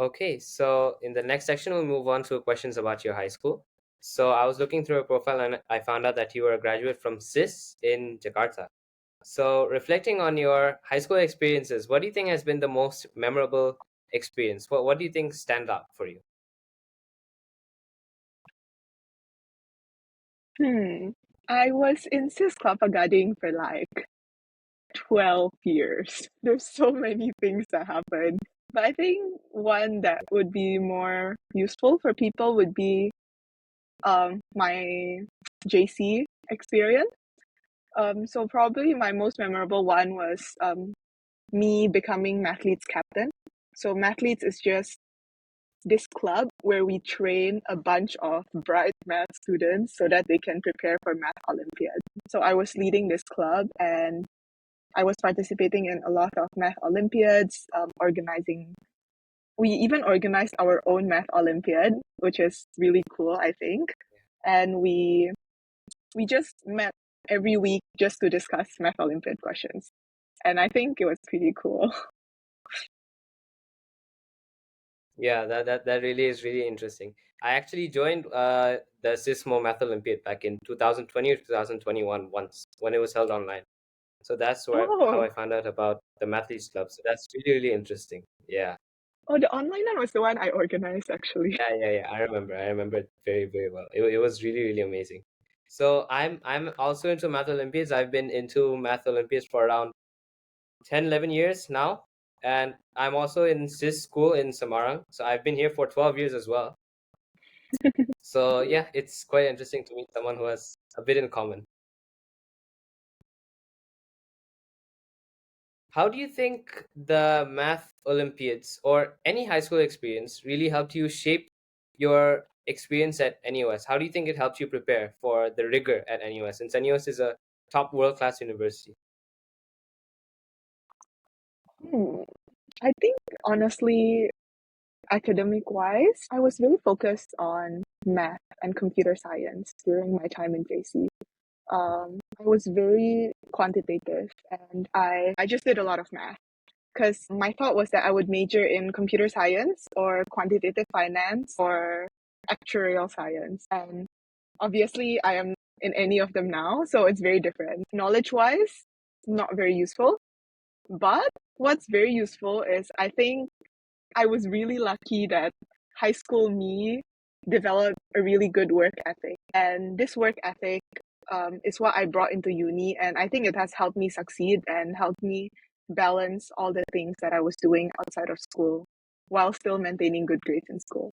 Okay, so in the next section, we'll move on to questions about your high school. So I was looking through your profile and I found out that you were a graduate from CIS in Jakarta. So reflecting on your high school experiences, what do you think has been the most memorable experience? What do you think stand out for you? I was in Sis Gading for like 12 years. There's so many things that happened. But I think one that would be more useful for people would be my JC experience. So probably my most memorable one was me becoming Mathletes captain. So Mathletes is just this club where we train a bunch of bright math students so that they can prepare for math Olympiad. So I was leading this club and I was participating in a lot of math Olympiads, organizing. We even organized our own math Olympiad, which is really cool, I think. And we just met every week just to discuss math Olympiad questions. And I think it was pretty cool. Yeah, that really is really interesting. I actually joined the SISMO Math Olympiad back in 2020 or 2021 once when it was held online. So that's where how Oh, I found out about the Mathletes Club. So that's really, really interesting. Yeah. oh, the online one was the one I organized actually. Yeah. I remember it very, very well. It was really, really amazing. So I'm also into Math Olympiads. I've been into Math Olympiads for around 10, 11 years now. And I'm also in CIS school in Samarang. So I've been here for 12 years as well. So yeah, it's quite interesting to meet someone who has a bit in common. How do you think the Math Olympiads or any high school experience really helped you shape your experience at NUS? How do you think it helped you prepare for the rigor at NUS, since NUS is a top world-class university? Hmm. I think honestly, academic wise, I was really focused on math and computer science during my time in JC. I was very quantitative and I just did a lot of math because my thought was that I would major in computer science or quantitative finance or actuarial science. And obviously, I am in any of them now, so it's very different. Knowledge wise, not very useful. But what's very useful is I think I was really lucky that high school me developed a really good work ethic. And this work ethic is what I brought into uni. And I think it has helped me succeed and helped me balance all the things that I was doing outside of school while still maintaining good grades in school.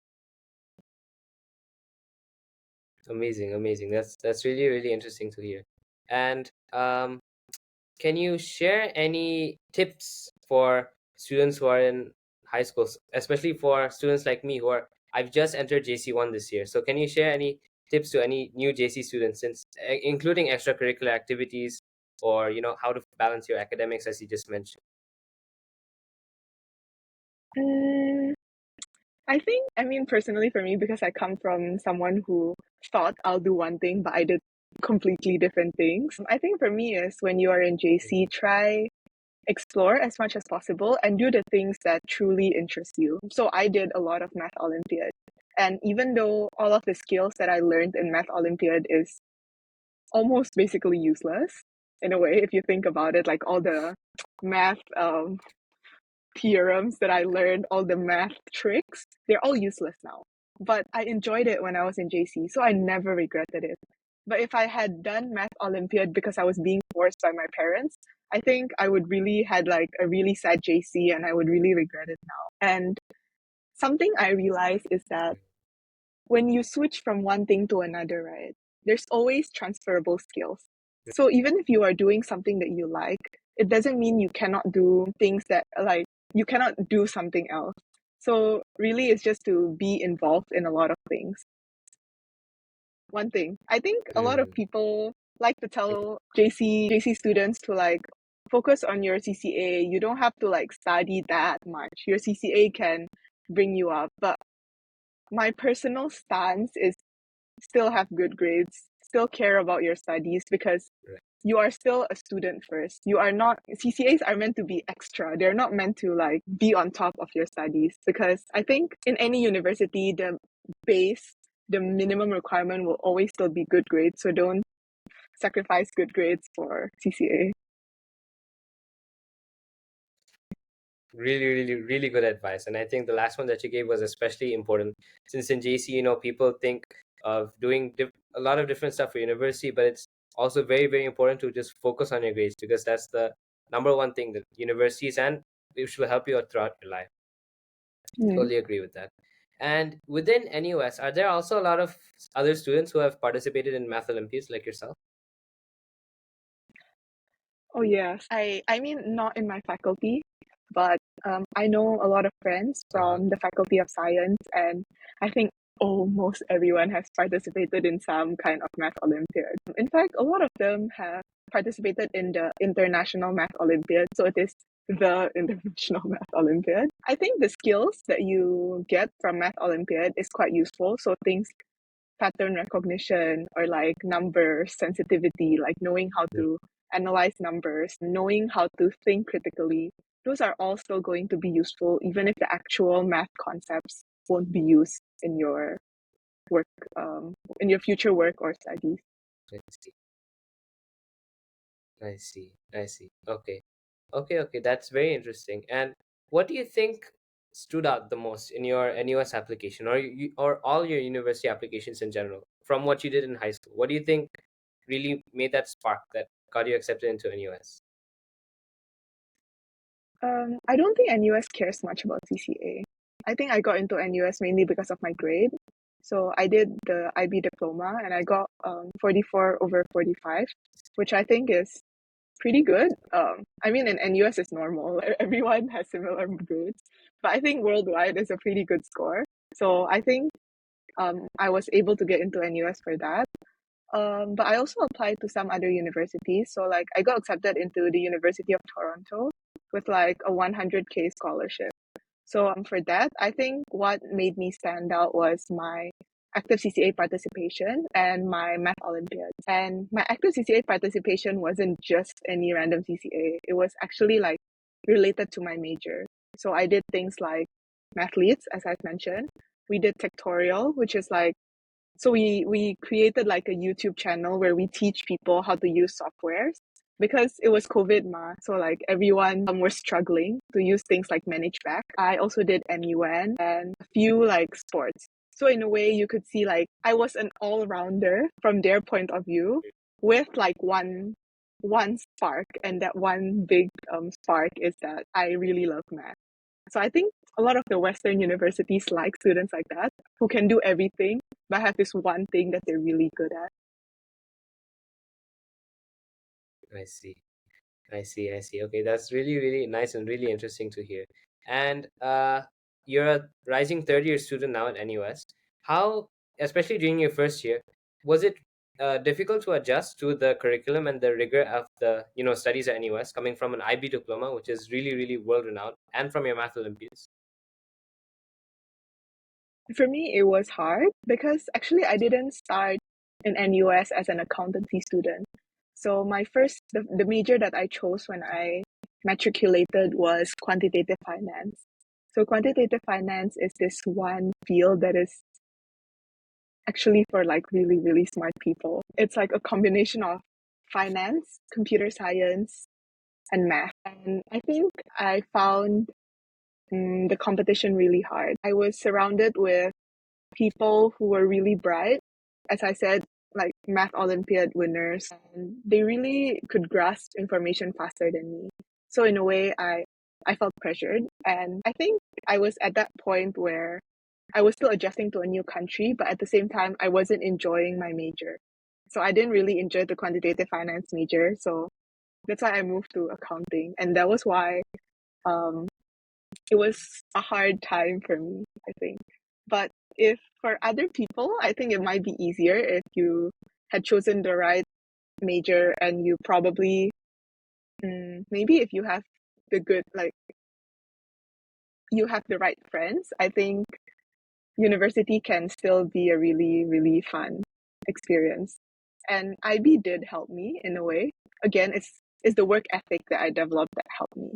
Amazing, amazing. That's really, really interesting to hear. And can you share any tips for students who are in high schools, especially for students like me who are I've just entered JC1 this year. So can you share any tips to any new JC students, since including extracurricular activities or how to balance your academics as you just mentioned? Mm, I think, I mean, personally for me, because I come from someone who thought I'll do one thing, but I did completely different things. I think for me is when you are in JC, try explore as much as possible and do the things that truly interest you. So I did a lot of math Olympiad. And even though all of the skills that I learned in math Olympiad is almost basically useless in a way, if you think about it, like all the math theorems that I learned, all the math tricks, they're all useless now. But I enjoyed it when I was in JC, so I never regretted it. But if I had done math Olympiad because I was being forced by my parents, I think I would really had like a really sad JC and I would really regret it now. And something I realized is that when you switch from one thing to another, right, there's always transferable skills. So even if you are doing something that you like, it doesn't mean you cannot do things that like you cannot do something else. So really it's just to be involved in a lot of things. One thing. I think a lot of Mm, people like to tell JC students to like focus on your CCA. You don't have to like study that much. Your CCA can bring you up. But my personal stance is still have good grades, still care about your studies because right. you are still a student first. You are not, CCAs are meant to be extra. They're not meant to like be on top of your studies, because I think in any university, base, the minimum requirement will always still be good grades. So don't sacrifice good grades for CCA. Really, really, really good advice. And I think the last one that you gave was especially important, since in JC, people think of doing a lot of different stuff for university, but it's also very, very important to just focus on your grades, because that's the number one thing that universities and which will help you out throughout your life. Mm. Totally agree with that. And within NUS, are there also a lot of other students who have participated in math Olympiads like yourself? Oh yes. I mean not in my faculty, but I know a lot of friends Uh-huh. from the Faculty of Science, and I think almost everyone has participated in some kind of math Olympiad. In fact, a lot of them have participated in the International Math Olympiad, so it is the International Math Olympiad. I think the skills that you get from Math Olympiad is quite useful. So things pattern recognition or like number sensitivity, like knowing how Yeah, to analyze numbers, knowing how to think critically. Those are all still going to be useful, even if the actual math concepts won't be used work, in your future work or studies. I see. I see. I see. Okay. Okay, okay. That's very interesting. And what do you think stood out the most in your NUS application, or or all your university applications in general, from what you did in high school? What do you think really made that spark that got you accepted into NUS? I don't think NUS cares much about CCA. I think I got into NUS mainly because of my grade. So I did the IB diploma and I got 44 over 45, which I think is pretty good. I mean, in NUS is normal. Everyone has similar grades, but I think worldwide is a pretty good score. So I think I was able to get into NUS for that. But I also applied to some other universities. So like I got accepted into the University of Toronto with like a 100K scholarship. So for that, I think what made me stand out was my active CCA participation and my math Olympiads. And my active CCA participation wasn't just any random CCA. It was actually like related to my major. So I did things like mathletes, as I've mentioned. We did tectorial, which is like, so we created like a YouTube channel where we teach people how to use softwares, because it was COVID ma. So like everyone was struggling to use things like ManageBack. I also did MUN and a few like sports. So in a way you could see like I was an all-rounder from their point of view, with like one spark, and that one big spark is that I really love math. So I think a lot of the Western universities like students like that, who can do everything but have this one thing that they're really good at. I see. I see. I see. Okay, that's really, really nice and really interesting to hear. And you're a rising third year student now at NUS. How, especially during your first year, was it difficult to adjust to the curriculum and the rigor of the studies at NUS, coming from an IB diploma, which is really, really world renowned, and from your math Olympiads? For me, it was hard because actually I didn't start in NUS as an accountancy student. So the major that I chose when I matriculated was quantitative finance. So quantitative finance is this one field that is actually for like really, really smart people. It's like a combination of finance, computer science, and math. And I think I found the competition really hard. I was surrounded with people who were really bright, as I said, like math Olympiad winners, and they really could grasp information faster than me. So in a way, I felt pressured, and I think I was at that point where I was still adjusting to a new country, but at the same time, I wasn't enjoying my major. So I didn't really enjoy the quantitative finance major. So that's why I moved to accounting, and that was why um, it was a hard time for me, I think. But if for other people, I think it might be easier if you had chosen the right major, and you probably, maybe if you have the good, like, you have the right friends, I think university can still be a really, really fun experience. And IB did help me in a way. again, it's the work ethic that I developed that helped me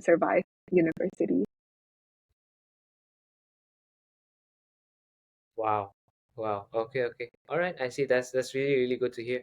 survive university. Wow. Wow. Okay. Okay. All right. I see. That's really really good to hear.